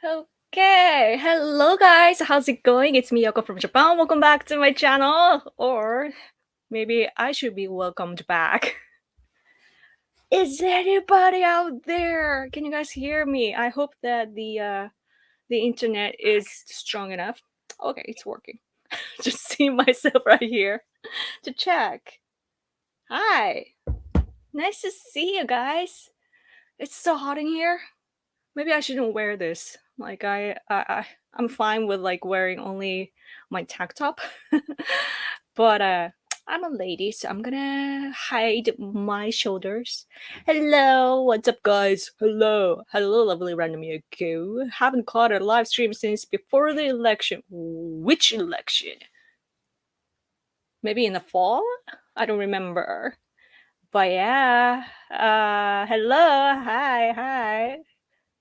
Okay, hello guys, how's it going? It's me, Yoko from Japan. Welcome back to my channel. Or maybe I should be welcomed back. Is anybody out there? Can you guys hear me? I hope that the internet is strong enough. Okay, it's working. Just see myself right here to check. Hi, nice to see you guys. It's so hot in here. Maybe I shouldn't wear this. Like I'm fine with like wearing only my tank top. But I'm a lady, so I'm gonna hide my shoulders. Hello, what's up guys? Hello, lovely random Yoko. Haven't caught a live stream since before the election. Which election? Maybe in the fall? I don't remember. But yeah. Hello, hi.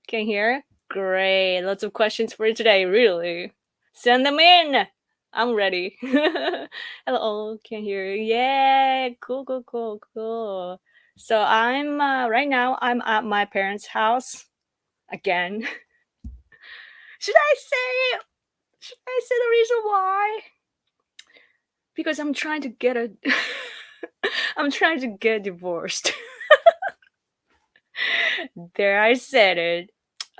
Can you hear? Great. Lots of questions for today, really. Send them in. I'm ready. Hello, can you hear? Yeah, cool. So I'm right now I'm at my parents' house again. should I say should I say the reason why? Because I'm trying to get a I'm trying to get divorced. There I said it.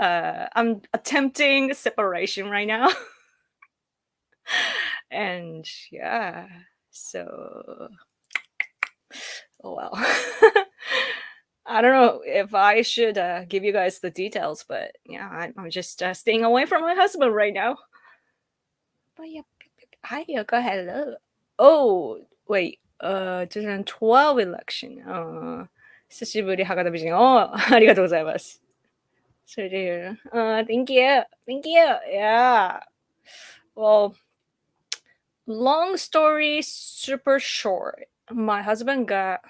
I'm attempting separation right now. And yeah, so oh well. I don't know if I should give you guys the details, but yeah, I'm just staying away from my husband right now. But yeah, hi, Yoko, hello. Oh, wait, 2012 election. 久しぶり博多美人。Oh, ありがとうございます。それで、thank you, yeah. Well, long story super short. My husband got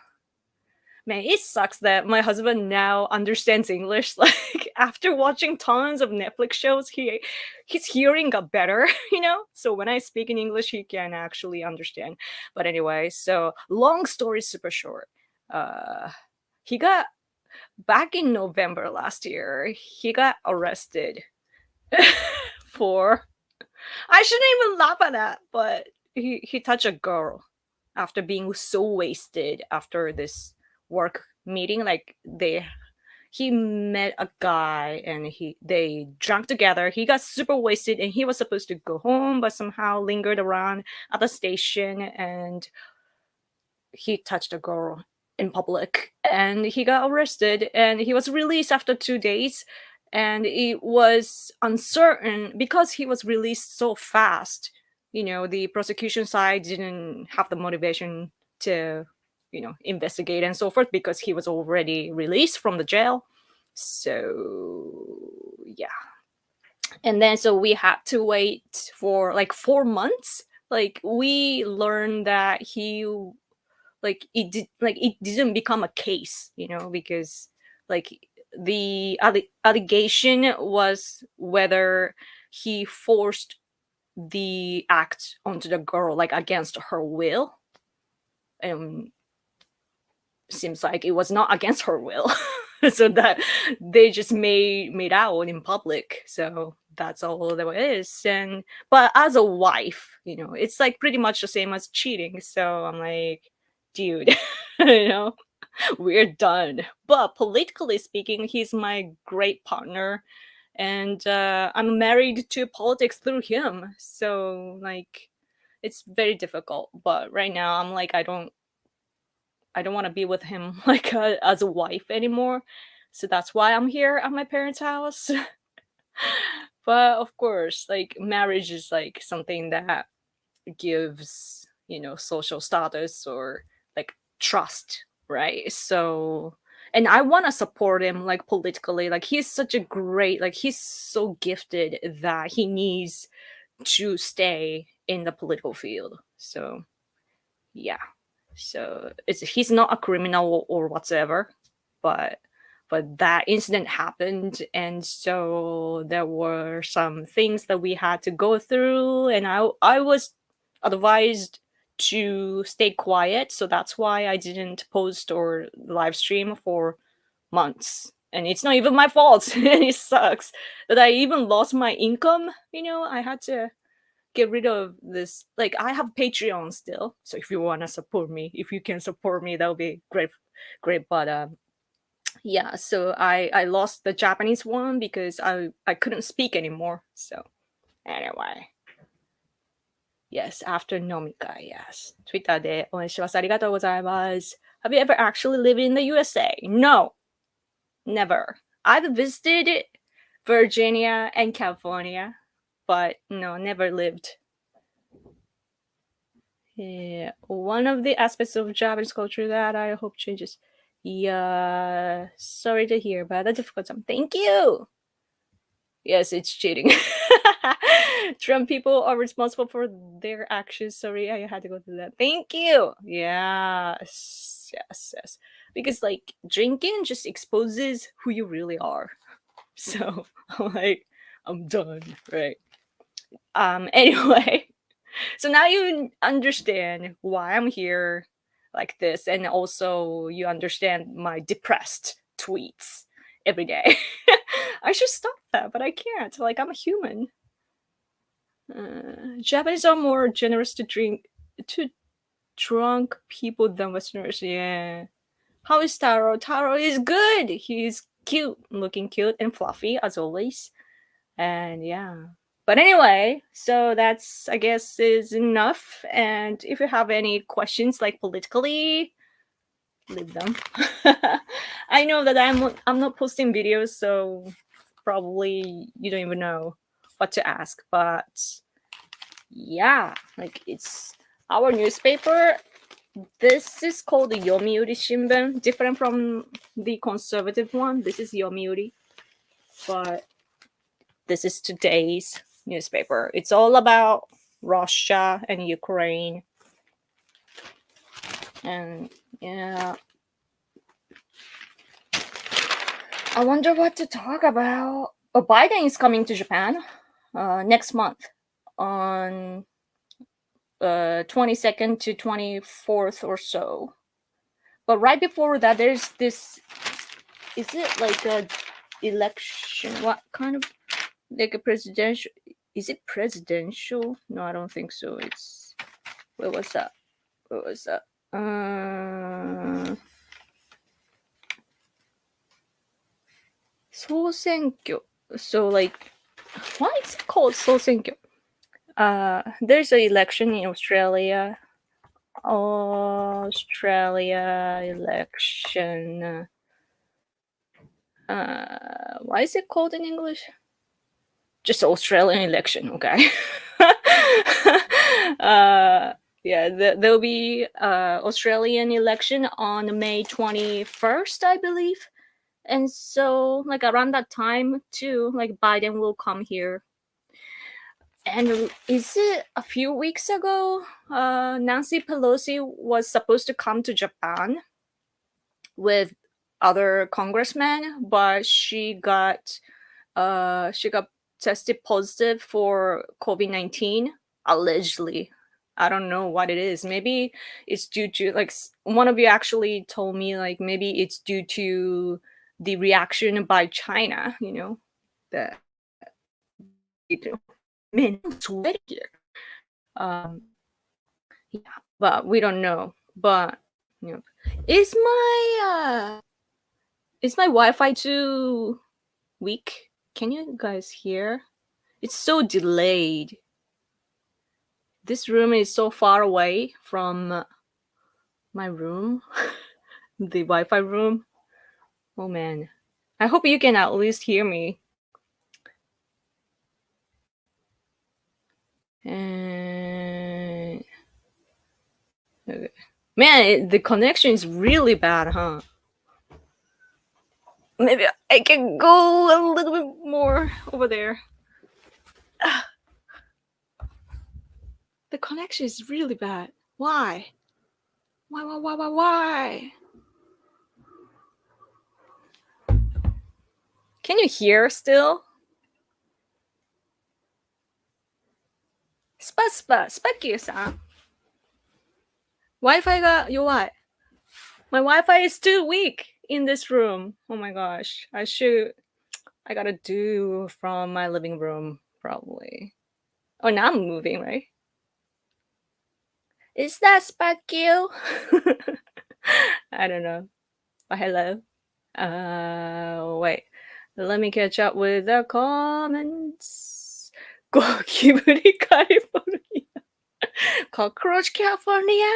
Man, it sucks that my husband now understands English. Like after watching tons of Netflix shows, his hearing got better, So when I speak in English, he can actually understand. But anyway, so long story super short. Uh he got back in November last year, he got arrested for I shouldn't even laugh at that, but he touched a girl after being so wasted after this work meeting. Like he met a guy and they drank together. He got super wasted and he was supposed to go home, but somehow lingered around at the station and he touched a girl in public and he got arrested and he was released after 2 days. And it was uncertain because he was released so fast. The prosecution side didn't have the motivation to investigate and so forth because he was already released from the jail. So yeah. And then so we had to wait for like 4 months. Like we learned that it didn't become a case, because like the allegation was whether he forced the act onto the girl like against her will. And seems like it was not against her will. So that they just made out in public. So that's all there is. And but as a wife, it's like pretty much the same as cheating. So I'm like, dude, you know we're done. But politically speaking, he's my great partner, and I'm married to politics through him. So like, it's very difficult. But right now, I'm like, I don't want to be with him like as a wife anymore. So that's why I'm here at my parents' house. But of course, like marriage is like something that gives social status or like trust, right? So, and I want to support him like politically. Like he's such a great, like he's so gifted that he needs to stay in the political field. So yeah. So he's not a criminal or whatsoever, but that incident happened, and so there were some things that we had to go through, and I was advised to stay quiet, so that's why I didn't post or live stream for months. And it's not even my fault. And it sucks that I even lost my income. I had to get rid of this. Like, I have Patreon still, so if you want to support me, if you can support me, that would be great. But yeah, so I lost the Japanese one because I couldn't speak anymore. So anyway, yes, after Nomika, yes. Twitter で応援します。ありがとうございます。Have you ever actually lived in the USA? No, never. I've visited Virginia and California, but no, never lived. Yeah, one of the aspects of Japanese culture that I hope changes. Yeah, sorry to hear about the difficult time. Thank you. Yes, it's cheating. Trump people are responsible for their actions. Sorry, I had to go through that. Thank you. Yes. Because like drinking just exposes who you really are. So I'm like, I'm done, right? Anyway. So now you understand why I'm here like this, and also you understand my depressed tweets every day. I should stop that, but I can't. Like, I'm a human. Japanese are more generous to drunk people than Westerners. Yeah. How is Taro? Taro is good. He's cute, looking cute and fluffy as always. And yeah. But anyway, so that's, I guess, is enough. And if you have any questions, like politically, leave them. I know that I'm not posting videos, so probably you don't even know what to ask. But yeah, like, it's our newspaper. This is called the Yomiuri Shimbun, different from the conservative one. This is Yomiuri, but this is today's newspaper. It's all about Russia and Ukraine. And yeah, I wonder what to talk about. Oh, Biden is coming to Japan next month on 22nd to 24th or so. But right before that, there's this. Is it like a election? What kind of, like a presidential? Is it presidential? No, I don't think so. It's, what was that? What was that? Sosenkyo. So like, why is it called Sosenkyo? There's an election in Australia. Australia election. Why is it called in English? Just Australian election, okay. Yeah, there'll be Australian election on May 21st, I believe. And so, like, around that time too, like, Biden will come here. And is it a few weeks ago? Nancy Pelosi was supposed to come to Japan with other congressmen, but she got tested positive for COVID-19, allegedly. I don't know what it is. Maybe it's due to, like, one of you actually told me, like, maybe it's due to the reaction by China, that men sweat here. Yeah, but we don't know. But is my Wi-Fi too weak? Can you guys hear? It's so delayed. This room is so far away from my room, the Wi-Fi room. Oh man, I hope you can at least hear me. And okay. Man, the connection is really bad, huh? Maybe I can go a little bit more over there. The connection is really bad. Why? Why? Can you hear still?スパキューさん Wi-Fi が弱い。My Wi-Fi is too weak. in this room. Oh my gosh. I gotta do from my living room, probably. Oh, now I'm moving, right? Is that Sparkle? I don't know. But hello. Wait. Let me catch up with the comments. 고기부리 California. Cockroach California?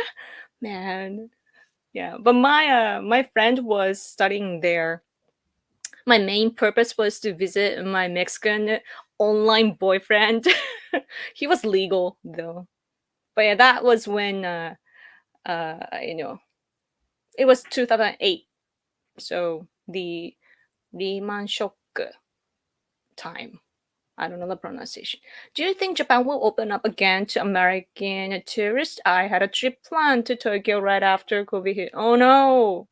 Man. Yeah. But my friend was studying there. My main purpose was to visit my Mexican online boyfriend. He was legal though. But yeah, that was when you know, it was 2008. So the Lehman shock time. I don't know the pronunciation. Do you think Japan will open up again to American tourists? I had a trip planned to Tokyo right after COVID hit. Oh no.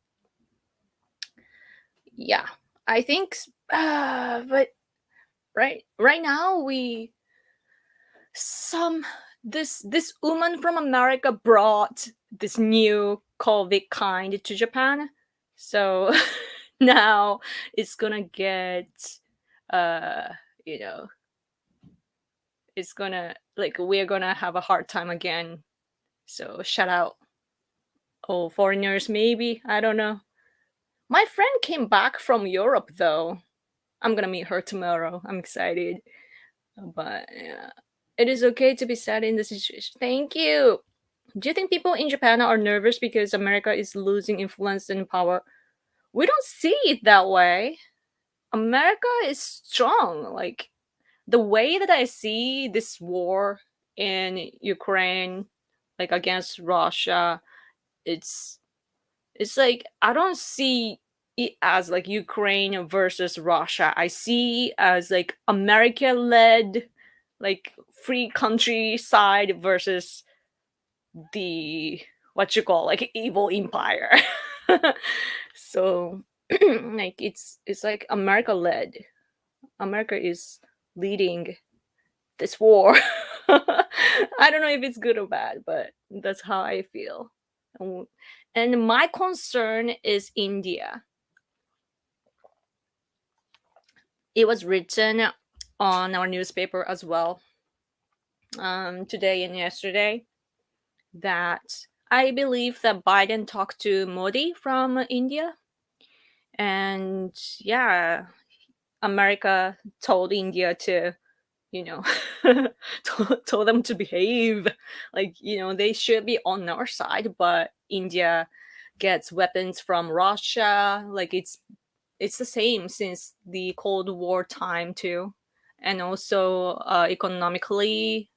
Yeah, I think, but right now we some this woman from America brought this new COVID kind to Japan, so now it's gonna get uh you know it's gonna like we're gonna have a hard time again. So shout out all foreigners, maybe I don't know. My friend came back from Europe though. I'm gonna meet her tomorrow. I'm excited. But yeah, it is okay to be sad in the situation. Thank you. Do you think people in Japan are nervous because America is losing influence and power? We don't see it that way. America is strong. Like the way that I see this war in Ukraine, like against Russia, it's it's like I don't see it as like Ukraine versus Russia. I see as like America led, like free countryside versus the what you call like evil empire. So like it's like America led. America is leading this war. I don't know if it's good or bad, but that's how I feel. And my concern is India. It was written on our newspaper as well, today and yesterday, that I believe that Biden talked to Modi from India, and yeah, America told India to, you know, told them to behave, like they should be on our side, but India gets weapons from Russia, like it's the same since the Cold War time too, and also economically,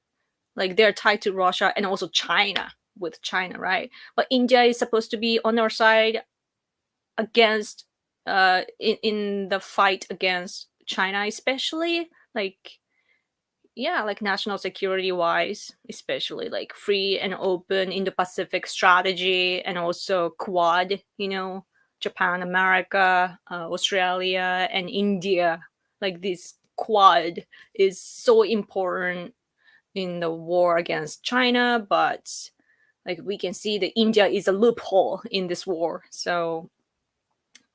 like they're tied to Russia and also China with China, right? But India is supposed to be on our side against in the fight against China, especially like yeah, like national security wise, especially like free and open Indo-Pacific strategy, and also Quad, Japan, America, Australia, and India. Like this Quad is so important in the war against China, but like we can see that India is a loophole in this war. So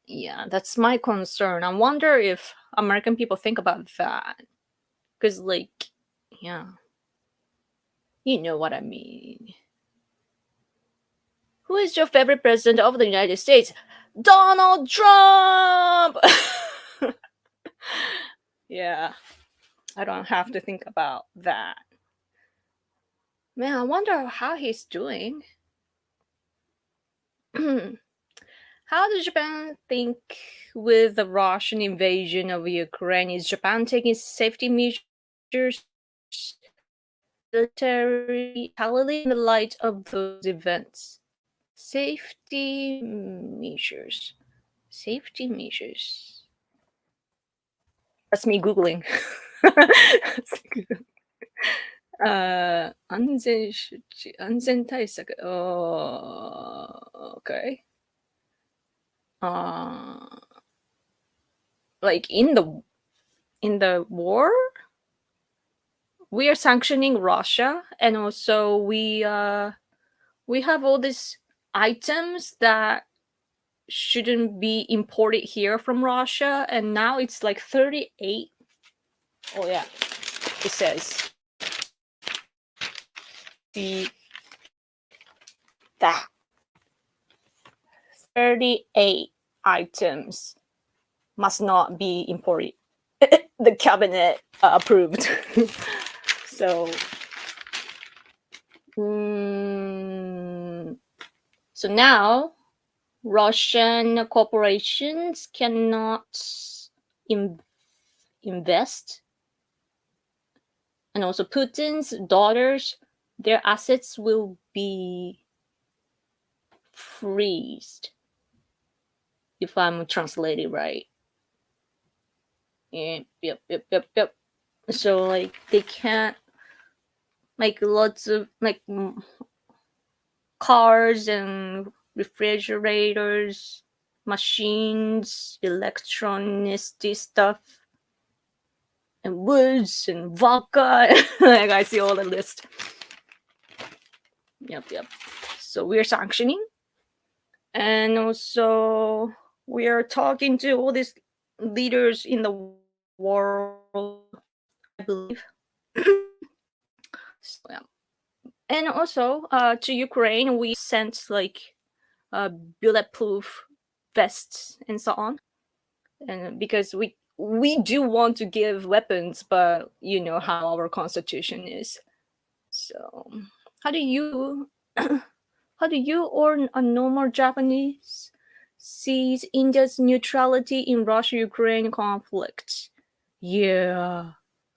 yeah, that's my concern. I wonder if American people think about that, because like yeah, you know what I mean. Who is your favorite president of the United States? Donald Trump! Yeah, I don't have to think about that. Man, I wonder how he's doing. How does Japan think with the Russian invasion of Ukraine? Is Japan taking safety measures, military tally in the light of those events? Safety measures. Safety measures. That's me Googling. 안전対策. Oh, okay. Like in the war, we are sanctioning Russia, and also we have all these items that shouldn't be imported here from Russia, and now it's like 38. Oh yeah, it says that 38 items must not be imported. The cabinet approved. So, so now Russian corporations cannot invest, and also Putin's daughters, their assets will be freezed, if I'm translating right. Yep. So like they can't, like, lots of like cars and refrigerators, machines, electronic stuff, and woods and vodka. Like I see all the list. Yep. So we're sanctioning, and also we are talking to all these leaders in the world, I believe. So, yeah. And also to Ukraine, we sent like bulletproof vests and so on, and because we do want to give weapons, but you know how our constitution is. So how do you how do you or a normal Japanese sees India's neutrality in Russia-Ukraine conflict? Yeah,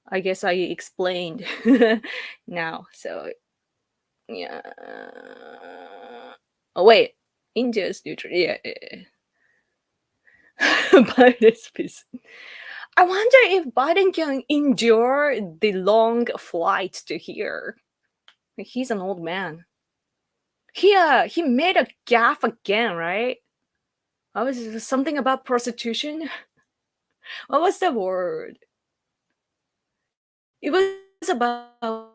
I guess I explained now. So yeah. Oh wait, India's neutral. Yeah. Biden's peace. I wonder if Biden can endure the long flight to here. He's an old man. He made a gaffe again, right? What was it, something about prostitution? What was the word? It was about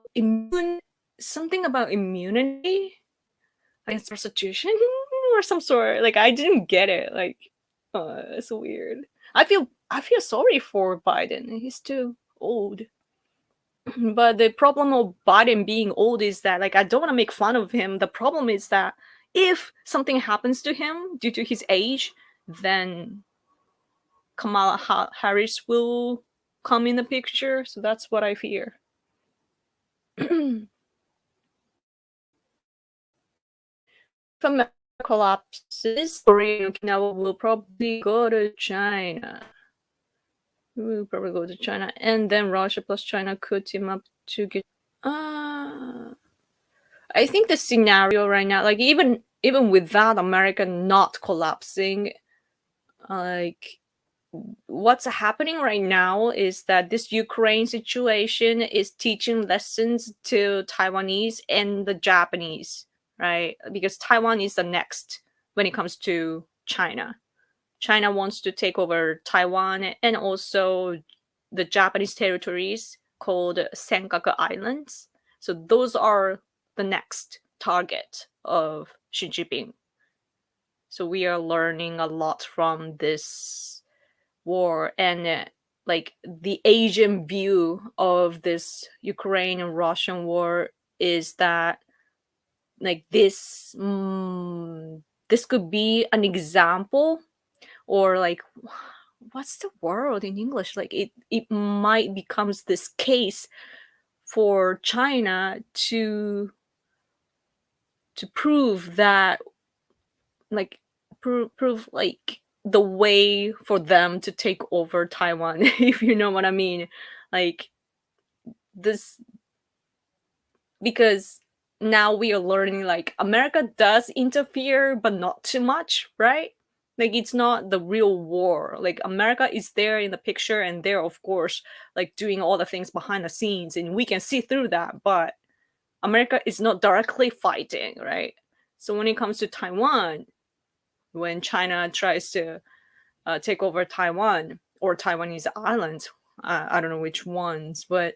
something about immunity against prostitution or some sort. Like I didn't get it. Like, it's weird. I feel sorry for Biden. He's too old. But the problem of Biden being old is that, like, I don't want to make fun of him. The problem is that if something happens to him due to his age, then Kamala Harris will come in the picture. So that's what I fear. If America collapses, Korea and Okinawa will probably go to China. We'll probably go to China, and then Russia plus China could team up to get. I think the scenario right now, like even without America not collapsing, like what's happening right now is that this Ukraine situation is teaching lessons to Taiwanese and the Japanese, right? Because Taiwan is the next when it comes to China. China wants to take over Taiwan and also the Japanese territories called Senkaku Islands. So those are the next target of Xi Jinping. So we are learning a lot from this war, and like the Asian view of this Ukraine and Russian war is that like this could be an example, or like what's the word in English, like it might becomes this case for China to prove that, like prove like the way for them to take over Taiwan, if you know what I mean. Like this, because now we are learning like America does interfere, but not too much, right? Like it's not the real war. Like America is there in the picture, and they're of course like doing all the things behind the scenes, and we can see through that, but America is not directly fighting, right? So when it comes to Taiwan, when China tries to take over Taiwan or Taiwanese islands, I don't know which ones, but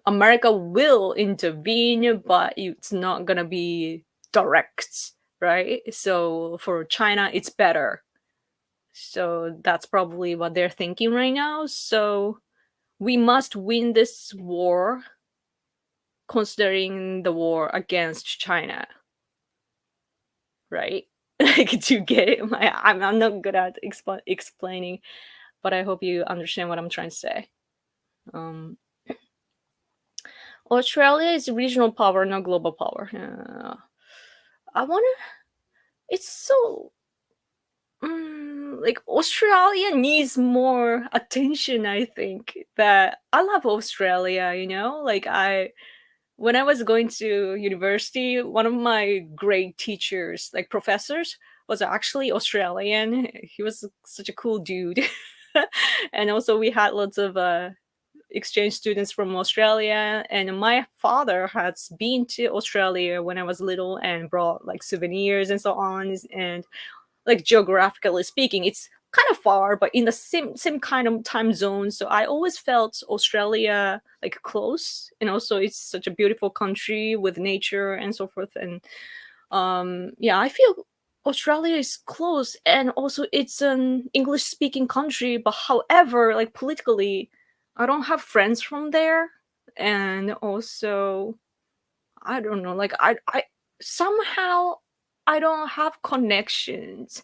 America will intervene, but it's not gonna be direct, right? So for China, it's better. So that's probably what they're thinking right now. So we must win this war, considering the war against China, right? Like, do you get it? I'm not good at explaining, but I hope you understand what I'm trying to say. Um, Australia is regional power, not global power. I wanna. It's so like Australia needs more attention. I think that I love Australia. Like when I was going to university, one of my great teachers, like professors, was actually Australian. He was such a cool dude. And also we had lots of exchange students from Australia, and my father has been to Australia when I was little and brought like souvenirs and so on. And like geographically speaking, it's kind of far, but in the same kind of time zone. So I always felt Australia like close, and also it's such a beautiful country with nature and so forth. And yeah, I feel Australia is close, and also it's an English speaking country. But however, like politically, I don't have friends from there, and also I don't know, like I somehow I don't have connections,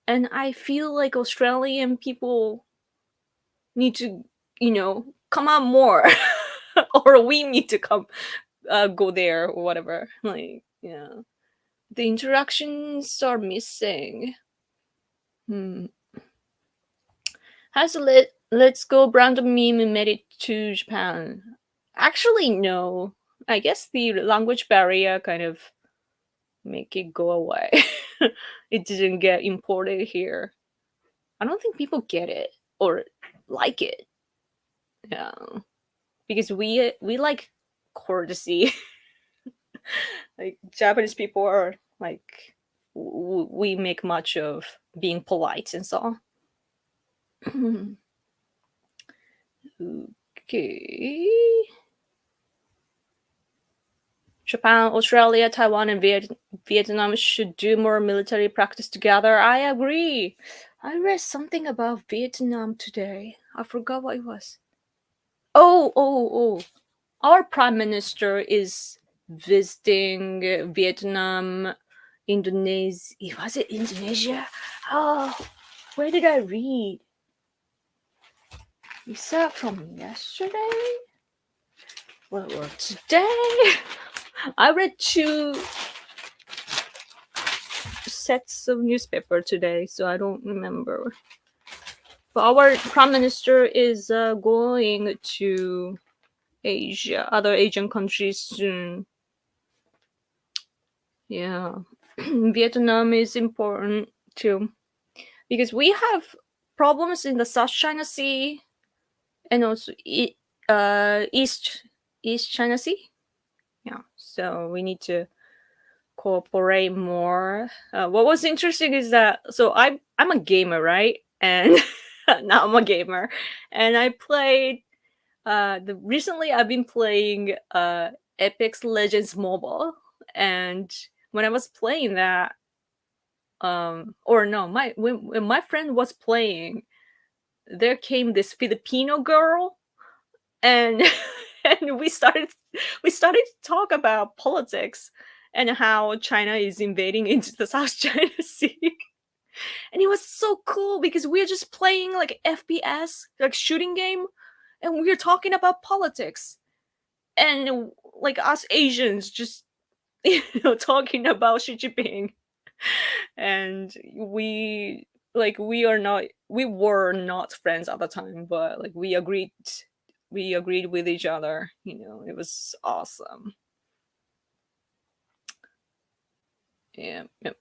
and I feel like Australian people need to, come out more, or we need to come, go there or whatever. Like, yeah, the interactions are missing. Hmm. Has Let's Go Brandon meme made it to Japan? Actually, no. I guess the language barrier kind of make it go away. It didn't get imported here. I don't think people get it or like it. Yeah, because we like courtesy. Like Japanese people are like we make much of being polite and so on. Okay. Japan, Australia, Taiwan, and Vietnam should do more military practice together. I agree. I read something about Vietnam today. I forgot what it was. Oh. Our prime minister is visiting Vietnam, Indonesia. Was it Indonesia? Oh, where did I read? Is that from yesterday? Or today? I read 2 sets of newspaper today, so I don't remember. But our prime minister is going to Asia, other Asian countries soon. Yeah. Vietnam is important too, because we have problems in the South China Sea and also East China Sea. Yeah, so we need to cooperate more. What was interesting is that I'm a gamer, right? And now I'm a gamer, and I played the recently I've been playing Apex Legends Mobile, and when I was playing that, or no, when my friend was playing, there came this Filipino girl, and and we started to talk about politics and how China is invading into the South China Sea. And it was so cool because we're just playing like FPS, like shooting game, and we're talking about politics. And like us Asians just talking about Xi Jinping. And we were not friends at the time, but like we agreed with each other. It was awesome. Yeah, yep.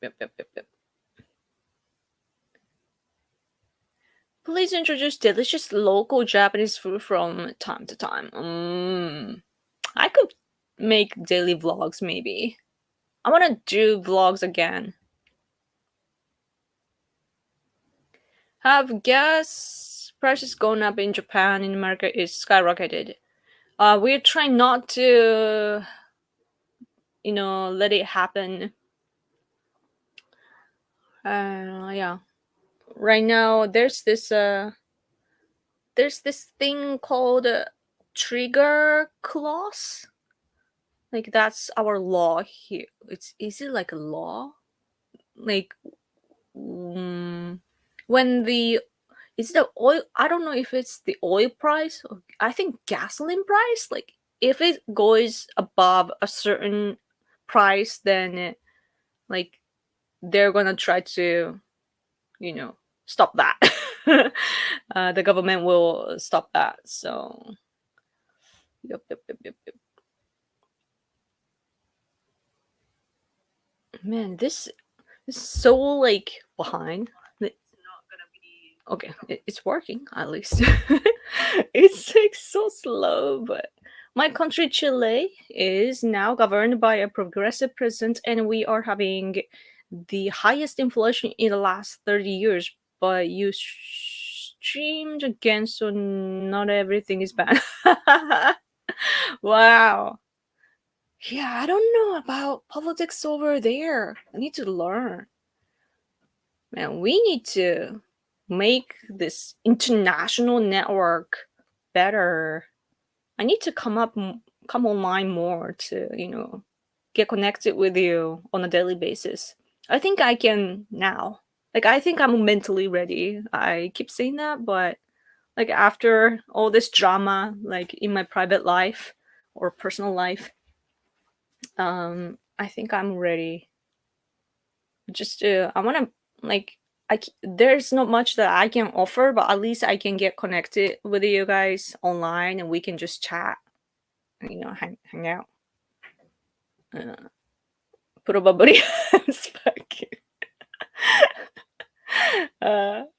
Please introduce delicious local Japanese food from time to time. I could make daily vlogs maybe. I want to do vlogs again. Have gas prices gone up in Japan? In America, is skyrocketed. We're trying not to, let it happen. Yeah. Right now, there's this thing called trigger clause. Like that's our law here. It's is it like a law? Like mm, when the is the oil? I don't know if it's the oil price or I think gasoline price. Like if it goes above a certain price, then like they're gonna try to you know stop that. The government will stop that. So yep, yep, yep, yep, yep. Man, this is so like behind. Okay, it's working at least. It's like so slow, but my country, Chile, is now governed by a progressive president, and we are having the highest inflation in the last 30 years. But you streamed again, so not everything is bad. Wow. Yeah, I don't know about politics over there. I need to learn. Man, we need to make this international network better. I need to come online more to, get connected with you on a daily basis. I think I can now. Like I think I'm mentally ready. I keep saying that, but like after all this drama like in my private life or personal life, I think I'm ready. Just I want to like there's not much that I can offer, but at least I can get connected with you guys online and we can just chat, hang out. uh, Probably fucking.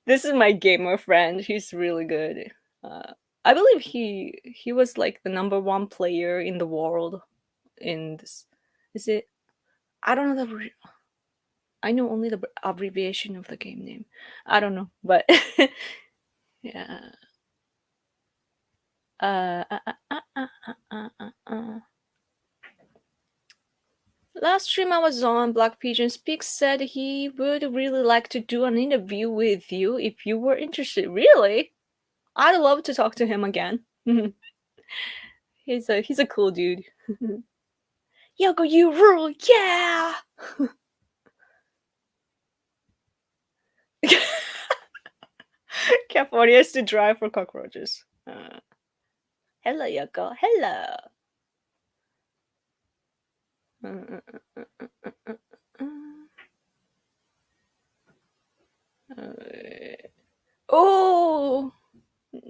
This is my gamer friend. He's really good. I believe he was like the number one player in the world in this. Is it? I don't know I know only the abbreviation of the game name. I don't know, but yeah. Uh, uh, uh, uh, uh, uh, Last stream I was on, Black Pigeon Speaks said he would really like to do an interview with you if you were interested. Really? I'd love to talk to him again. He's a cool dude. Yoko, you rule, yeah! California is to drive for cockroaches. Hello, Yoko. Hello. Oh,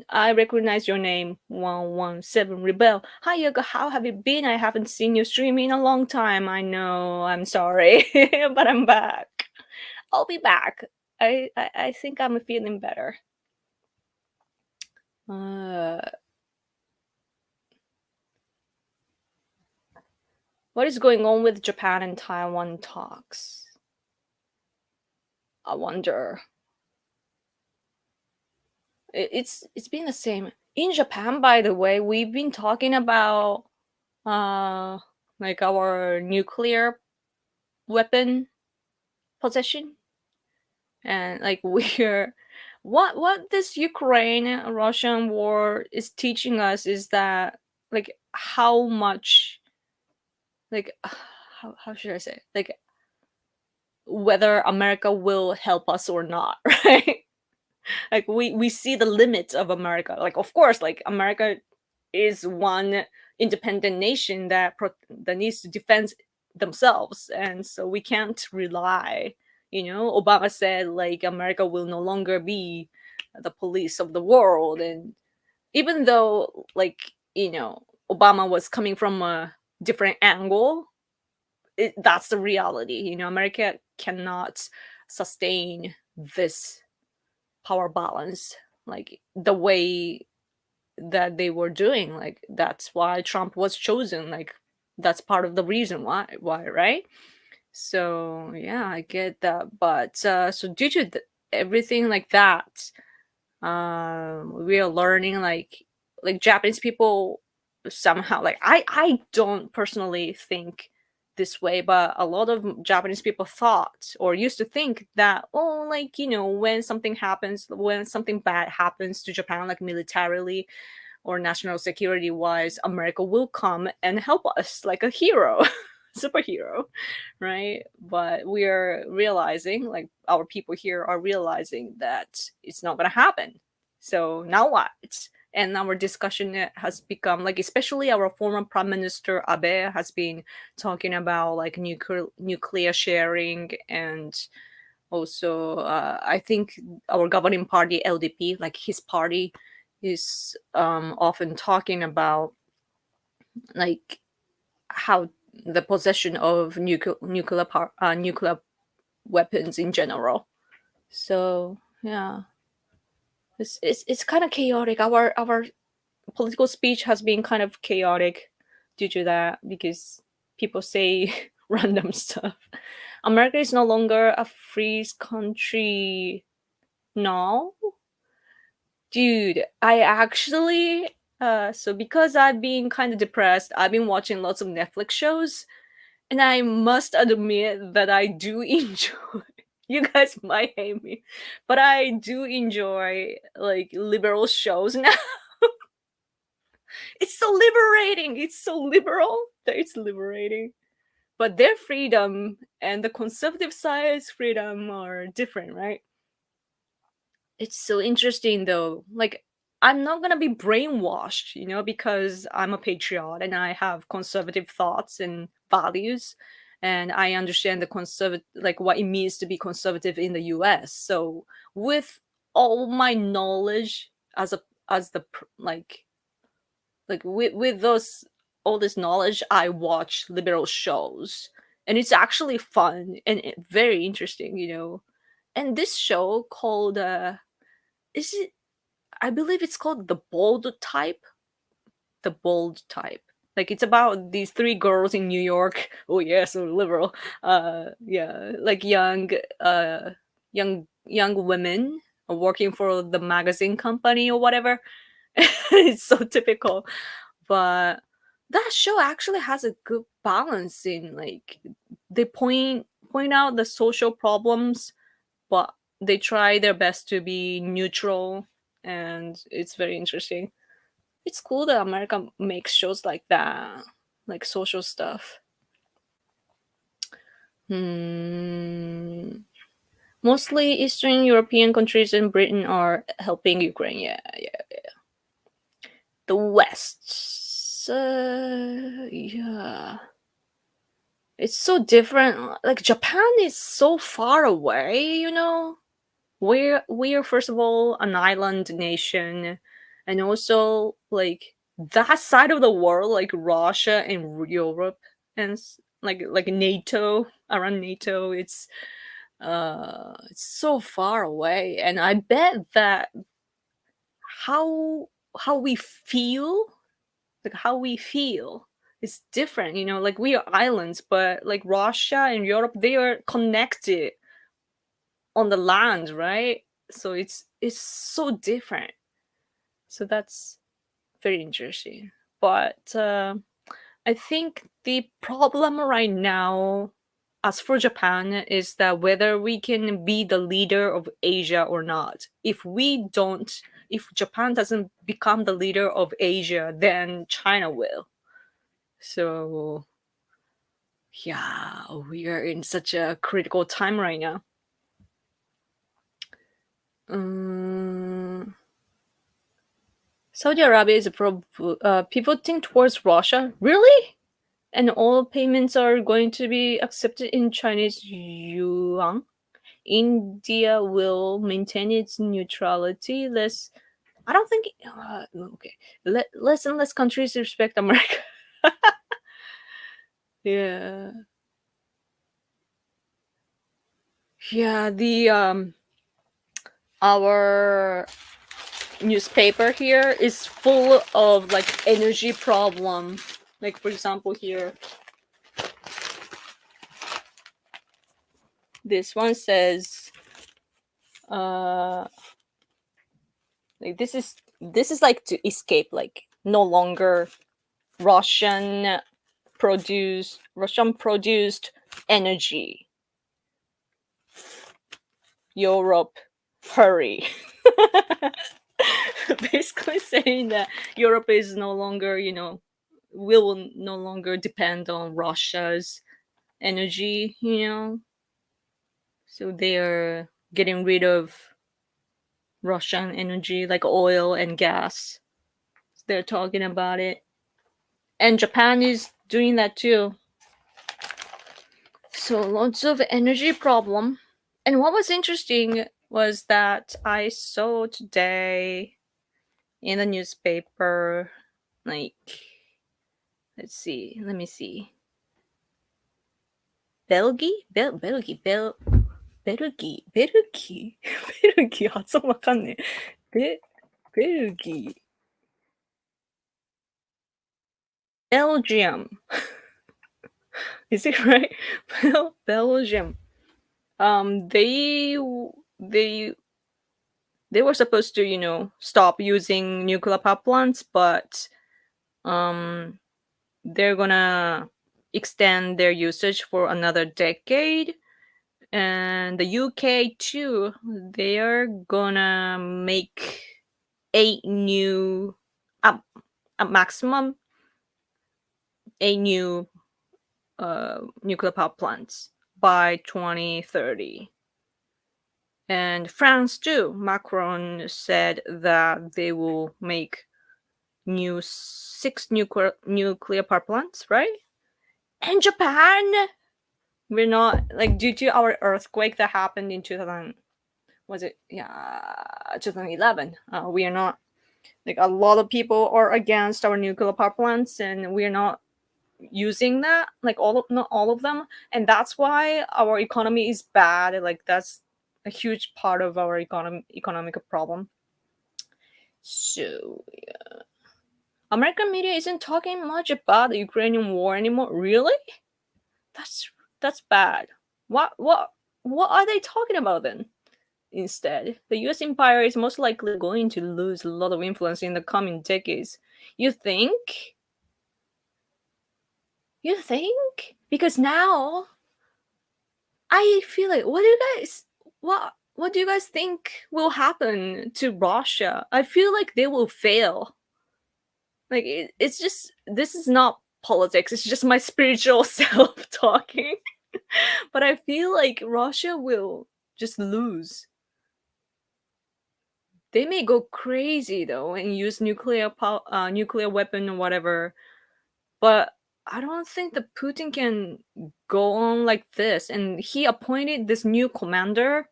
I recognize your name. 117 Rebel. Hi, Yoko. How have you been? I haven't seen you stream in a long time. I know. I'm sorry, but I'm back. I'll be back. I think I'm feeling better. What is going on with Japan and Taiwan talks? I wonder. It's been the same in Japan. By the way, we've been talking about uh like our nuclear weapon possession, and like we're what this Ukraine Russian war is teaching us is that like how much like how should I say, like whether America will help us or not, right? Like we see the limits of America. Like of course, like America is one independent nation that needs to defend themselves, and so we can't rely. Obama said like America will no longer be the police of the world, and even though like Obama was coming from a different angle, that's the reality. America cannot sustain this power balance like the way that they were doing. Like that's why Trump was chosen. Like that's part of the reason why, right? So yeah, I get that. But so due to everything like that, we are learning like Japanese people somehow, like I don't personally think this way, but a lot of Japanese people thought or used to think that, oh, like, when something happens, when something bad happens to Japan, like militarily or national security wise, America will come and help us like a hero, superhero, right? But we are realizing, like, our people here are realizing that it's not going to happen. So now what? And our discussion has become like, especially our former prime minister Abe has been talking about like nuclear sharing, and also I think our governing party LDP, like his party, is often talking about like how the possession of nuclear weapons in general. So yeah, it's kind of chaotic. Our political speech has been kind of chaotic due to that, because people say random stuff. America is no longer a free country now. Dude, I actually so because I've been kind of depressed, I've been watching lots of Netflix shows, and I must admit that I do enjoy. You guys might hate me, but I do enjoy like liberal shows now. It's so liberating. It's so liberal that it's liberating. But their freedom and the conservative side's freedom are different, right? It's so interesting though. Like, I'm not gonna be brainwashed, because I'm a patriot and I have conservative thoughts and values, and I understand the conservative, like what it means to be conservative in the U.S. So with all my knowledge as a as the like with those all this knowledge, I watch liberal shows, and it's actually fun and very interesting. And this show called is it I believe it's called The Bold Type. Like, it's about these three girls in New York. Oh yeah, so liberal. Yeah, like uh young women working for the magazine company or whatever. It's so typical. But that show actually has a good balance in, like, they point out the social problems, but they try their best to be neutral, and it's very interesting. It's cool that America makes shows like that, like social stuff. Hmm. Mostly Eastern European countries and Britain are helping Ukraine. Yeah, yeah. The West. Yeah. It's so different. Like, Japan is so far away. We're first of all an island nation, and also like that side of the world, like Russia and Europe, and like NATO, around NATO, it's so far away, and I bet that how how we feel how we feel is different. Like, we are islands, but like Russia and Europe, they are connected on the land, right? So it's so different. So that's very interesting. But I think the problem right now, as for Japan, is that whether we can be the leader of Asia or not. If Japan doesn't become the leader of Asia, then China will. So yeah, we are in such a critical time right now. Um, Saudi Arabia is pivoting towards Russia. Really? And all payments are going to be accepted in Chinese yuan. India will maintain its neutrality. I don't think. Okay. Less and less countries respect America. Yeah. Yeah. Our newspaper here is full of like energy problem. Like, for example, here this one says uh like, this is like to escape, like, no longer Russian produced energy. Europe, hurry. Basically saying that Europe is no longer, will no longer depend on Russia's energy, So they are getting rid of Russian energy like oil and gas. They're talking about it. And Japan is doing that too. So lots of energy problem. And what was interesting was that I saw today in the newspaper, like, let me see. 베르기発音わかんねえ。ベルギー Belgium. Is it right? Belgium. They were supposed to, stop using nuclear power plants, but they're gonna extend their usage for another decade. And the UK too, they are gonna make 8 new, at maximum, 8 new nuclear power plants by 2030. And France too. Macron said that they will make 6 nuclear power plants, right? And Japan, we're not, like, due to our earthquake that happened in 2011. We are not, like, a lot of people are against our nuclear power plants, and we're not using that, like, not all of them, and that's why our economy is bad. Like, that's a huge part of our economic problem. So yeah. American media isn't talking much about the Ukrainian war anymore. Really? That's bad. What are they talking about then? Instead, the US empire is most likely going to lose a lot of influence in the coming decades. You think? Because now I feel like, what do you guys think will happen to Russia? I feel like they will fail. Like, it's just, this is not politics, it's just my spiritual self talking. But I feel like Russia will just lose. They may go crazy though and use nuclear weapon or whatever, but I don't think that Putin can go on like this. And he appointed this new commander,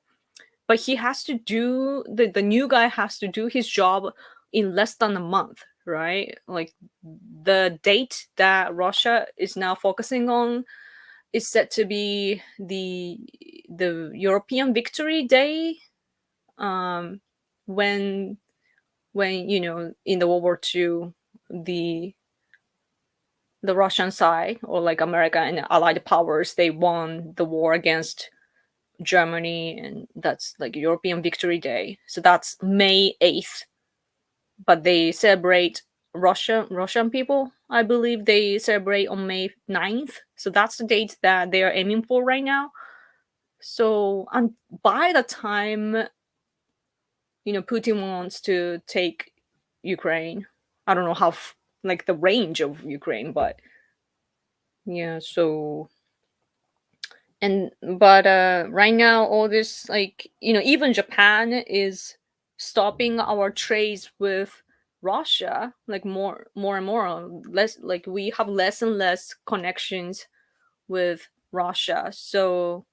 but he has to do the new guy has to do his job in less than a month, right? Like, the date that Russia is now focusing on is set to be the European Victory Day, when in the World War II, the Russian side, or like America and allied powers, they won the war against Germany, and that's like European Victory Day. So that's May 8th. But they celebrate Russian people, I believe they celebrate on May 9th. So that's the date that they are aiming for right now. So by the time Putin wants to take Ukraine, I don't know how like the range of Ukraine, but yeah. So but right now, all this, like, even Japan is stopping our trades with Russia, like, more and more, less, like, we have less and less connections with Russia. So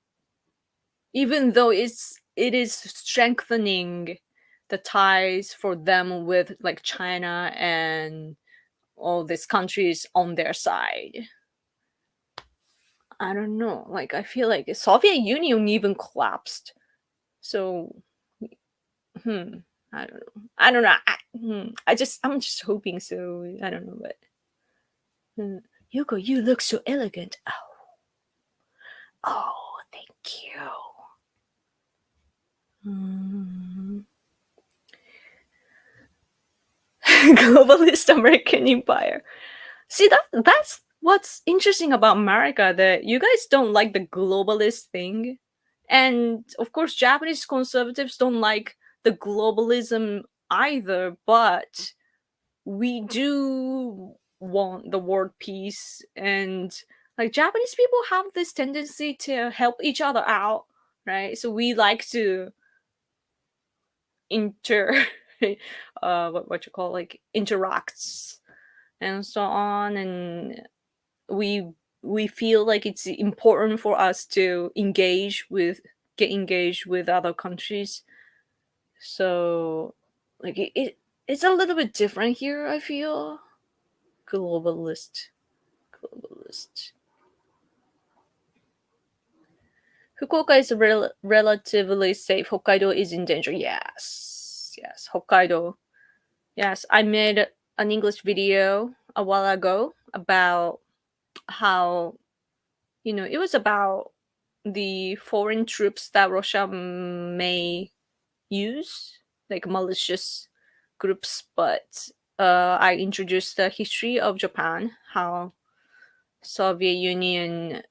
even though it is strengthening the ties for them with, like, China and all these countries on their side, I don't know. Like, I feel like the Soviet Union even collapsed. So, hmm, I don't know. I'm just hoping so. I don't know, but Yuko, you look so elegant. Oh, thank you. Globalist American empire. See, what's interesting about America that you guys don't like the globalist thing, and of course Japanese conservatives don't like the globalism either, but we do want the world peace, and like Japanese people have this tendency to help each other out, right? So we like to inter what you call like interacts and so on, and we we feel like it's important for us to get engaged with other countries. So like it's a little bit different here, I feel. Globalist. Fukuoka is relatively safe. Hokkaido is in danger. Yes, Hokkaido. Yes, I made an English video a while ago about how, it was about the foreign troops that Russia may use, like malicious groups. But I introduced the history of Japan, how Soviet Union,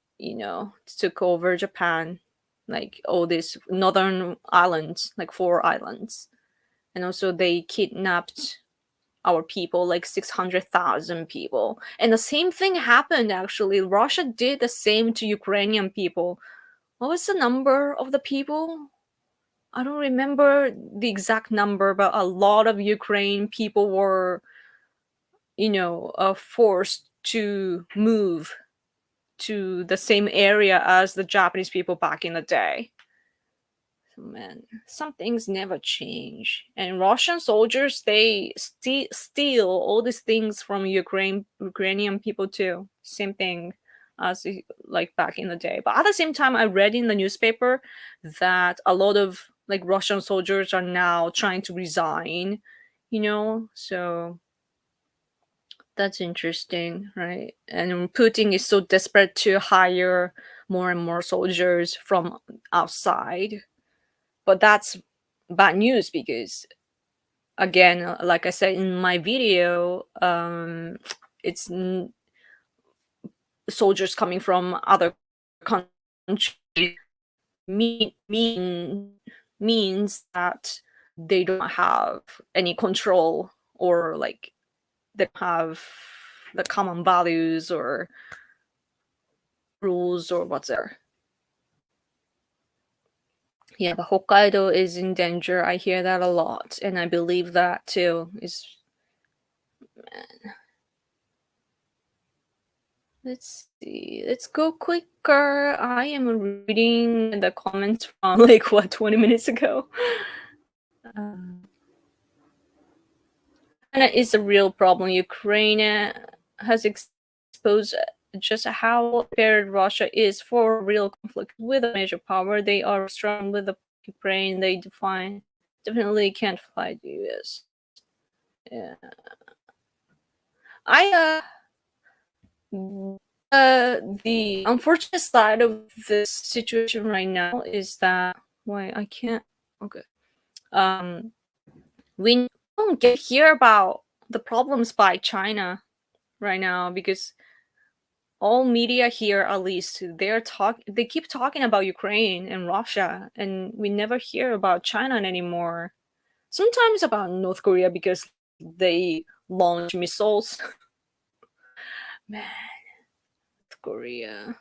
took over Japan, like all these northern islands, like four islands, and also they kidnapped our people, like 600,000 people. And the same thing happened actually. Russia did the same to Ukrainian people. What was the number of the people? I don't remember the exact number, but a lot of Ukraine people were, forced to move to the same area as the Japanese people back in the day. So man, some things never change. And Russian soldiers, they steal all these things from Ukrainian people too. Same thing as like back in the day. But at the same time, I read in the newspaper that a lot of like Russian soldiers are now trying to resign. So that's interesting, right? And Putin is so desperate to hire more and more soldiers from outside. But that's bad news because, again, like I said in my video, it's soldiers coming from other countries means that they don't have any control, or like they don't have the common values or rules or whatever. Yeah, but Hokkaido is in danger. I hear that a lot, and I believe that too. Let's see. Let's go quicker. I am reading the comments from like 20 minutes ago. China is a real problem. Ukraine has exposed just how prepared Russia is for real conflict with a major power. They are strong with the Ukraine. They definitely can't fight the US. Yeah. I the unfortunate side of this situation right now is that why I can't. Okay. We don't get hear about the problems by China right now because all media here, at least, they keep talking about Ukraine and Russia, and we never hear about China anymore. Sometimes about North Korea because they launch missiles. Man, North Korea.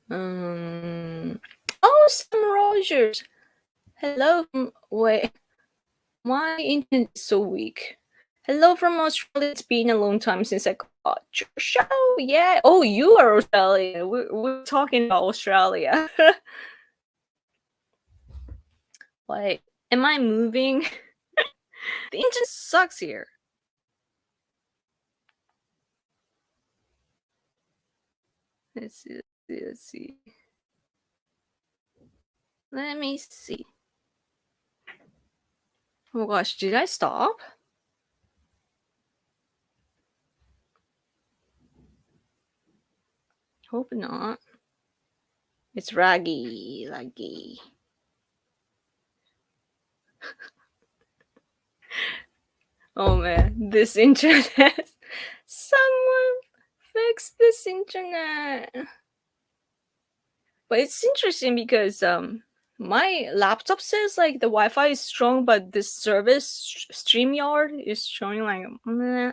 Oh, Sam Rogers. Hello. Wait, my internet is so weak. Hello from Australia. It's been a long time since I got your show. Yeah. Oh, you are Australian. We're talking about Australia. Like, am I moving? The internet sucks here. Let's see. Let's see. Let me see. Oh gosh, did I stop? Hope not. It's laggy. Oh man, this internet. Someone fix this internet. But it's interesting because my laptop says like the Wi-Fi is strong, but this service StreamYard is showing like meh,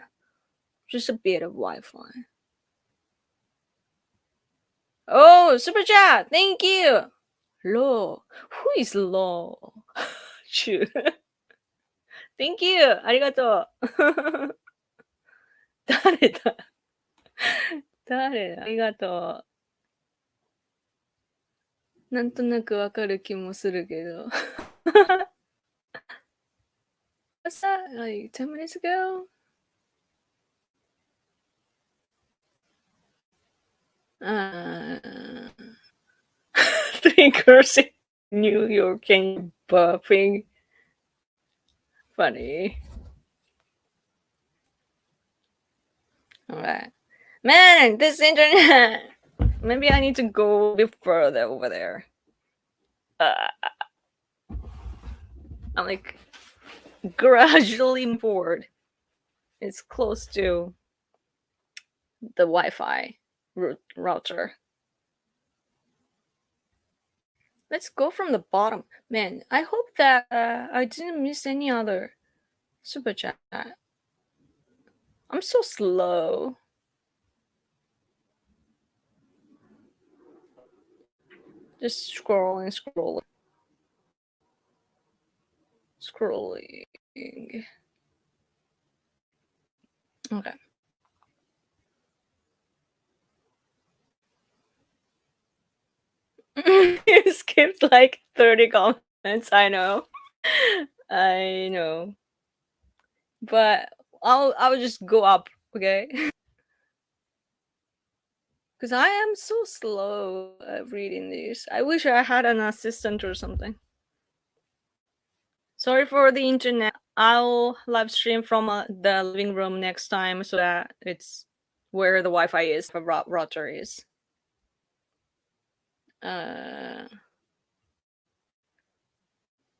just a bit of Wi-Fi. Oh, super chat! Thank you. Lo, who is Lo? Shoot. Thank you. ありがとう。誰だ誰だありがとう。なんとなくわかる気もするけど。What's that? Like 10 minutes ago? Three girls in New York and buffing. Funny. Alright. Man, this internet! Maybe I need to go a bit further over there. I'm like gradually bored. It's close to the Wi-Fi router. Let's go from the bottom. Man, I hope that I didn't miss any other super chat. I'm so slow. Just scrolling. Scrolling. Okay. You skipped like 30 comments, I know. I know. But I'll just go up, okay? Because I am so slow at reading these. I wish I had an assistant or something. Sorry for the internet. I'll live stream from the living room next time so that it's where the Wi-Fi is, the router is.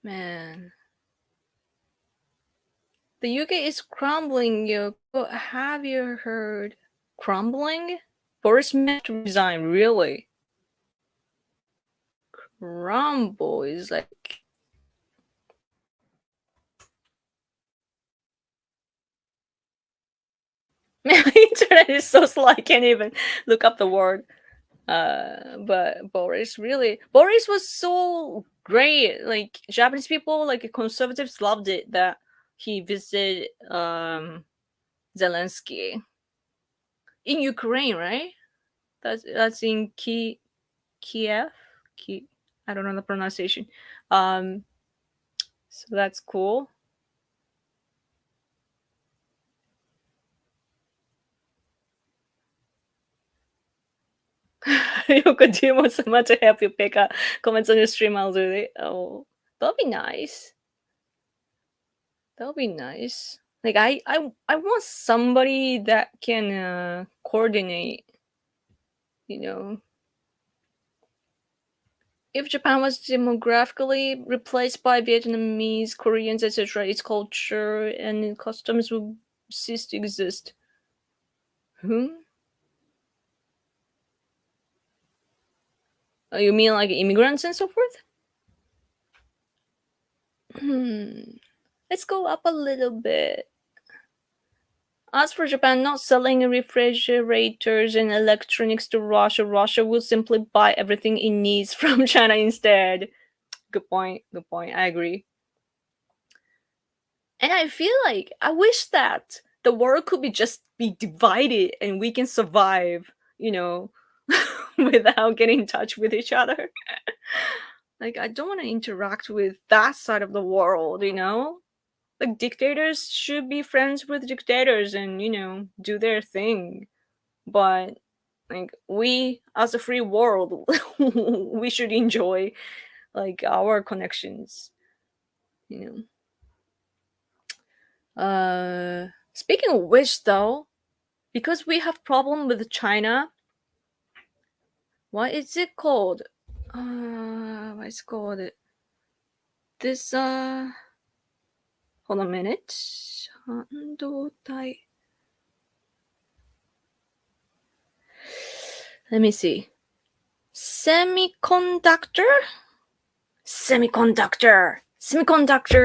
Man. The UK is crumbling, Yoko. Have you heard? Crumbling? Boris meant to resign, really? Crumble is like... Man, my internet is so slow I can't even look up the word. But Boris was so great. Like Japanese people, like conservatives loved it that he visited Zelensky in Ukraine, right? That's in Kiev. I don't know the pronunciation. So that's cool. Yoko, do you want someone to help you pick up comments on your stream? I'll do it. Oh, that'll be nice. That'll be nice. Like I want somebody that can coordinate. You know, if Japan was demographically replaced by Vietnamese, Koreans, etc., its culture and customs would cease to exist. Oh, you mean like immigrants and so forth? Let's go up a little bit. As for Japan not selling refrigerators and electronics to Russia, Russia will simply buy everything it needs from China instead. Good point. Good point. I agree. And I feel like I wish that the world could be divided and we can survive, without getting in touch with each other. Like I don't want to interact with that side of the world, Like dictators should be friends with dictators and, do their thing. But like we as a free world, we should enjoy like our connections, you know. Speaking of which, though, because we have problem with China, what is it called? What is it called? This Hold on a minute. 半導体. Let me see. Semiconductor? Semiconductor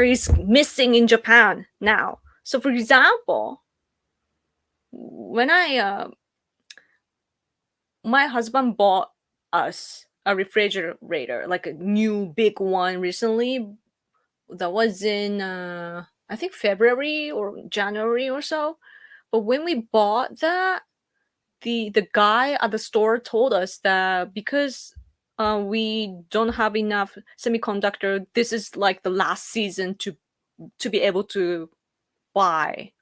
is missing in Japan now. So for example, when my husband bought us a refrigerator, like a new big one recently. That was in I think February or January or so. But when we bought that, the guy at the store told us that because we don't have enough semiconductor, this is like the last season to be able to buy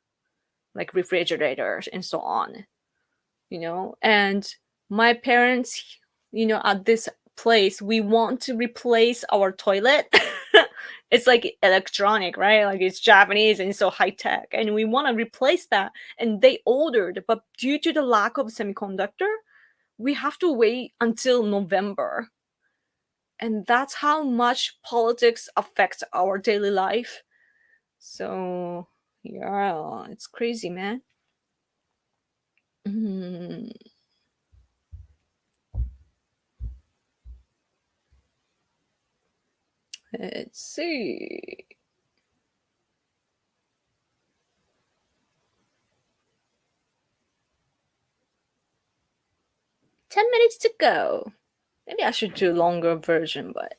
like refrigerators and so on, and my parents, at this place, we want to replace our toilet. It's like electronic, right? Like it's Japanese and it's so high tech, and we want to replace that. And they ordered, but due to the lack of semiconductor, we have to wait until November. And that's how much politics affects our daily life. So yeah, it's crazy, man. Hmm. Let's see. 10 minutes to go. Maybe I should do a longer version, but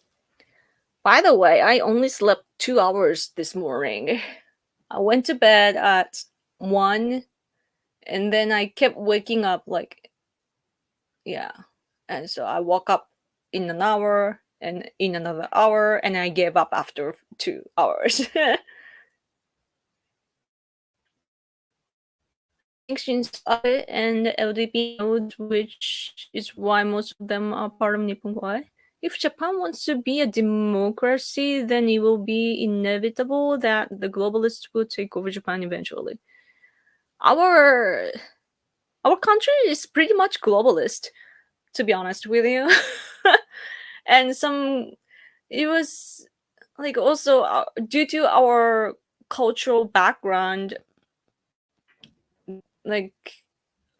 by the way, I only slept 2 hours this morning. I went to bed at 1, and then I kept waking up like, yeah. And so I woke up in an hour and in another hour, and I gave up after 2 hours. Distinctions of it and LDP nodes, which is why most of them are part of Nippon Kai. If Japan wants to be a democracy, then it will be inevitable that the globalists will take over Japan eventually. Our our country is pretty much globalist, to be honest with you. And it was like also due to our cultural background, like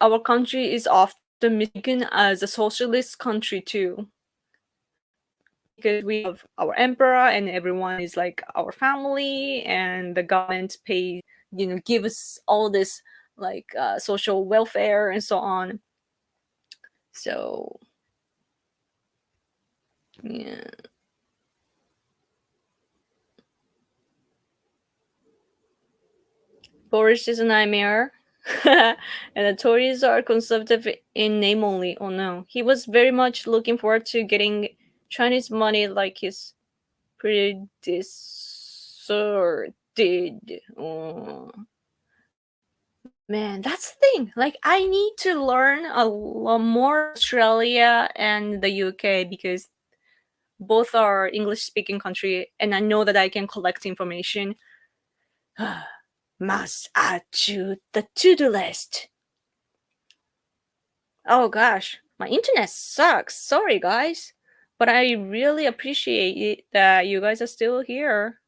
our country is often mistaken as a socialist country too, because we have our emperor and everyone is like our family, and the government pays, give us all this like social welfare and so on. So yeah. Boris is a nightmare. And the Tories are conservative in name only. Oh no. He was very much looking forward to getting Chinese money like his predecessor did. Oh. Man, that's the thing. Like, I need to learn a lot more Australia and the UK because both are English speaking country, and I know that I can collect information. Must add to the to-do list. Oh gosh, my internet sucks. Sorry, guys. But I really appreciate it that you guys are still here.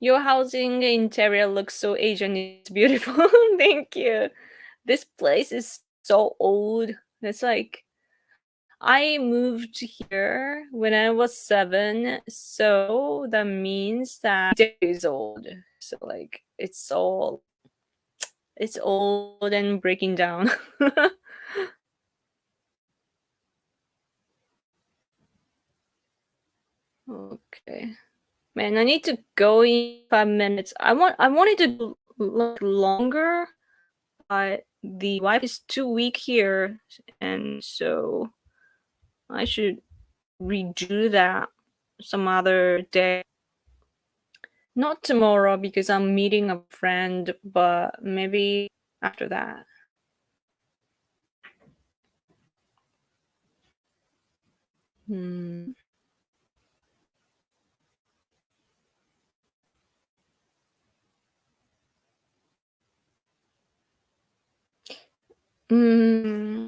Your housing interior looks so Asian. It's beautiful. Thank you. This place is so old. It's like I moved here when I was 7, so that means that it is old. So like it's old and breaking down. Okay. Man, I need to go in 5 minutes. I wanted to do like longer, but the wife is too weak here, and so I should redo that some other day. Not tomorrow because I'm meeting a friend, but maybe after that. Hmm.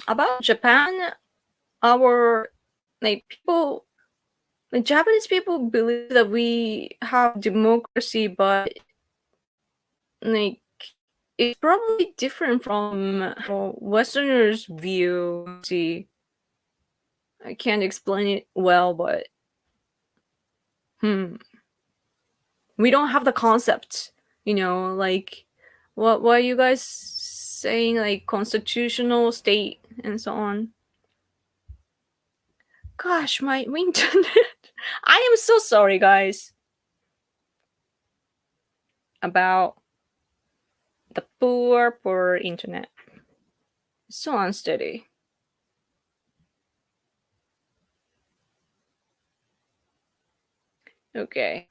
About Japan, our like people like Japanese people believe that we have democracy, but like it's probably different from how Westerners view. See, I can't explain it well, but hmm, we don't have the concept. Like what are you guys saying? Like constitutional state and so on. Gosh, my internet. I am so sorry, guys, about the poor internet. So unsteady. Okay.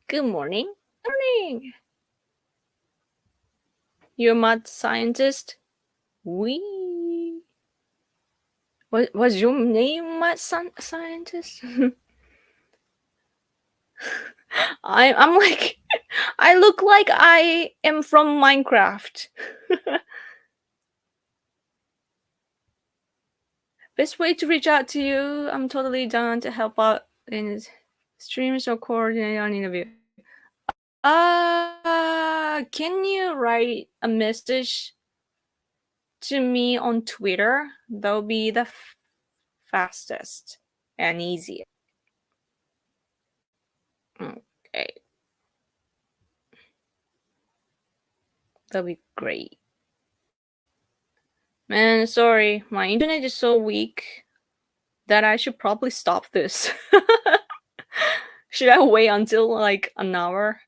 Good morning. Morning. You're a mad scientist? We. What was your name, mad scientist? I'm like, I look like I am from Minecraft. Best way to reach out to you. I'm totally down to help out in streams or coordinate an interview. Can you write a message to me on Twitter? That'll be the fastest and easiest. Okay, that'll be great. Man, sorry, my internet is so weak that I should probably stop this. Should I wait until like an hour?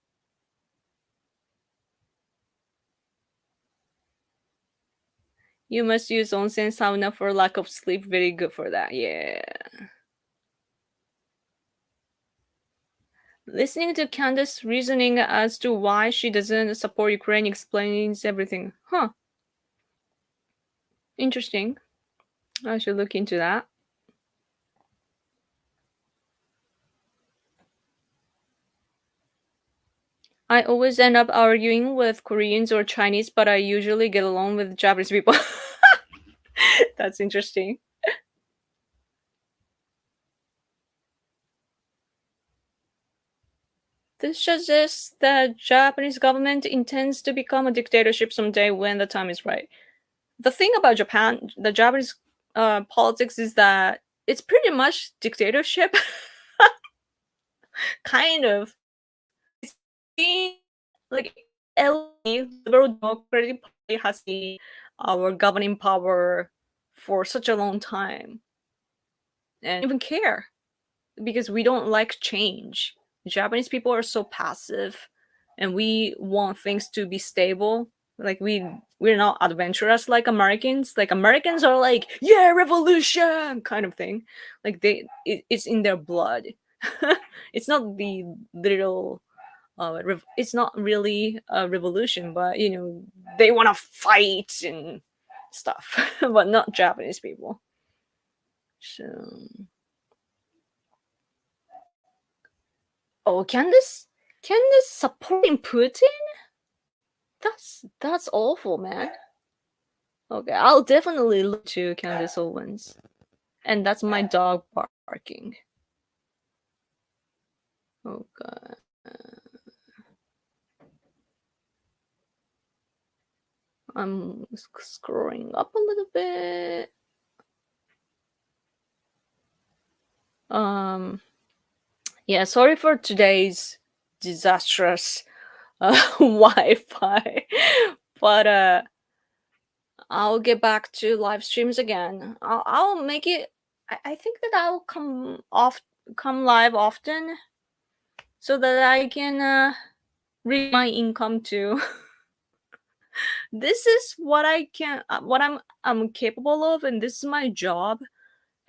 You must use onsen sauna for lack of sleep. Very good for that. Yeah. Listening to Candace's reasoning as to why she doesn't support Ukraine explains everything. Huh. Interesting. I should look into that. I always end up arguing with Koreans or Chinese, but I usually get along with Japanese people. That's interesting. This suggests that Japanese government intends to become a dictatorship someday when the time is right. The thing about Japan, the Japanese politics is that it's pretty much dictatorship, kind of. It's been like LA, Liberal Democratic Party has been our governing power for such a long time, and even care because we don't like change. Japanese people are so passive, and we want things to be stable. Like we're not adventurous like Americans. Like Americans are like, yeah, revolution kind of thing. Like it's in their blood. It's not the little. It's not really a revolution, but they want to fight and stuff, but not Japanese people. So, oh, Candace supporting Putin? That's awful, man. Okay, I'll definitely look to Candace Owens, and that's my dog barking. Oh god. I'm scrolling up a little bit. Yeah, sorry for today's disastrous Wi-Fi, but I'll get back to live streams again. I'll make it. I think that I'll come live often, so that I can read my income too. This is what I can, what I'm capable of, and this is my job.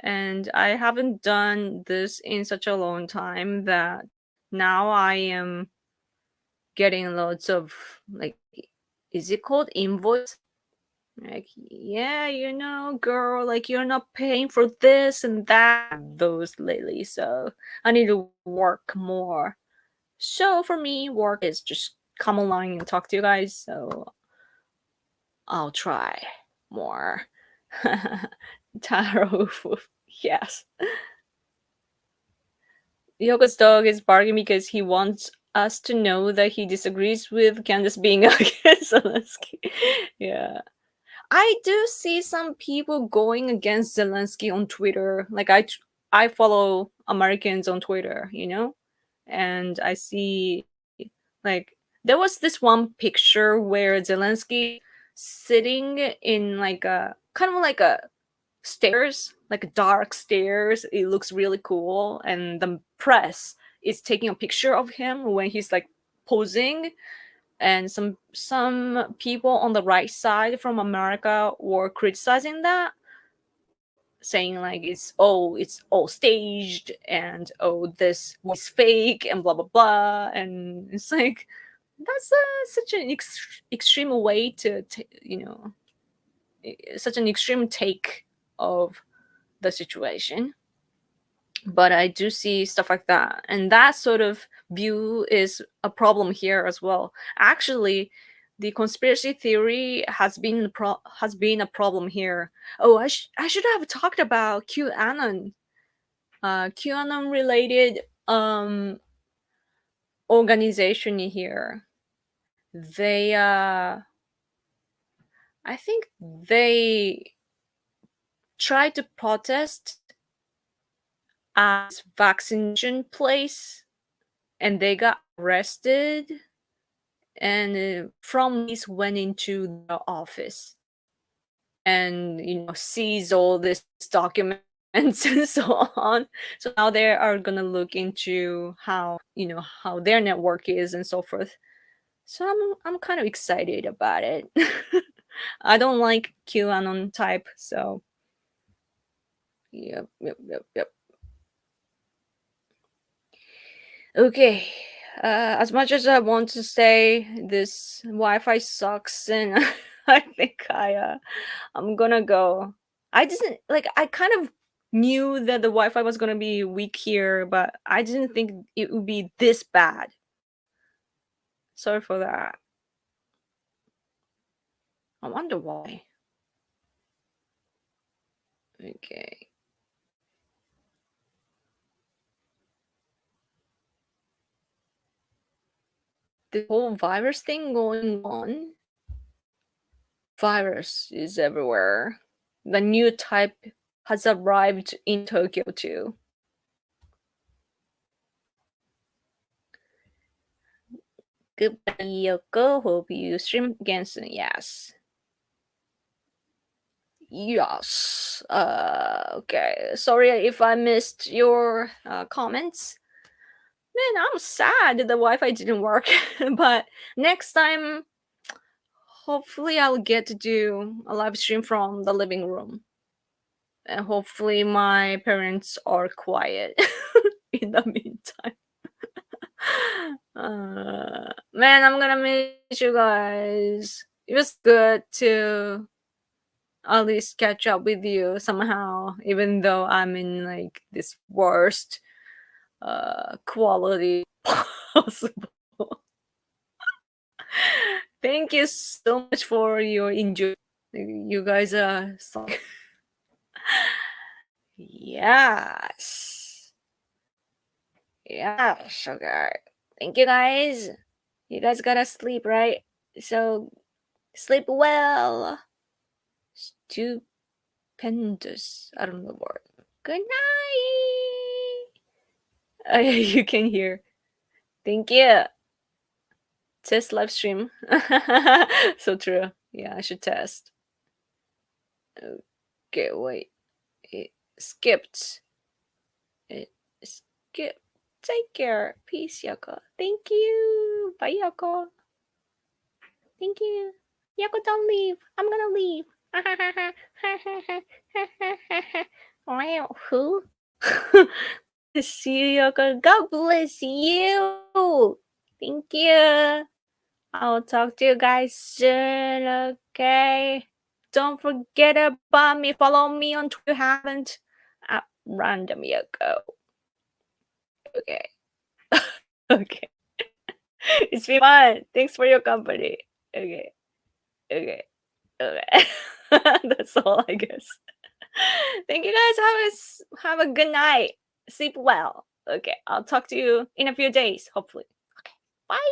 And I haven't done this in such a long time that now I am getting loads of like, is it called invoice? Like, yeah, girl, like you're not paying for this and that, those lately. So I need to work more. So for me, work is just come online and talk to you guys. So I'll try. more. Taro woof woof. Yes. Yoko's dog is barking because he wants us to know that he disagrees with Candace being against Zelensky. Yeah. I do see some people going against Zelensky on Twitter. Like I follow Americans on Twitter, and I see like there was this one picture where Zelensky sitting in like a kind of like a stairs, like dark stairs. It looks really cool, and the press is taking a picture of him when he's like posing, and some people on the right side from America were criticizing that, saying like it's all staged, and this was fake, and blah blah blah. And it's like that's such an extreme way to such an extreme take of the situation. But I do see stuff like that, and that sort of view is a problem here as well. Actually, the conspiracy theory has been a problem here. Oh, I should have talked about QAnon. QAnon related organization here. They I think they tried to protest at vaccination place, and they got arrested, and from this went into the office and seized all this documents and so on. So now they are gonna look into how their network is and so forth. So I'm kind of excited about it. I don't like QAnon type, so yep, yep, yep, yep. Okay. As much as I want to say this Wi-Fi sucks, and I think I'm gonna go. I didn't like. I kind of knew that the Wi-Fi was gonna be weak here, but I didn't think it would be this bad. Sorry for that. I wonder why. Okay. The whole virus thing going on. Virus is everywhere. The new type has arrived in Tokyo too. Goodbye, Yoko. Hope you stream again soon. Yes. Yes. Okay. Sorry if I missed your comments. Man, I'm sad that the Wi-Fi didn't work. But next time, hopefully, I'll get to do a live stream from the living room. And hopefully, my parents are quiet in the meantime. Man, I'm gonna miss you guys. It was good to at least catch up with you somehow, even though I'm in like this worst quality possible. Thank you so much for your enjoy. You guys are so yes. Yes, okay. Thank you guys. You guys gotta sleep, right? So sleep well. Stupendous. I don't know the word. Good night. You can hear. Thank you. Test live stream. So true. Yeah, I should test. Okay, wait. It skipped. It skipped. Take care. Peace, Yoko. Thank you. Bye, Yoko. Thank you. Yoko, don't leave. I'm gonna leave. Wow, who? See you, Yoko. God bless you. Thank you. I'll talk to you guys soon, okay? Don't forget about me. Follow me on Twitter if you haven't. At Random Yoko. Okay. Okay. It's been fun. Thanks for your company. Okay. Okay. Okay. That's all, I guess. Thank you guys. Have a good night. Sleep well. Okay, I'll talk to you in a few days, hopefully.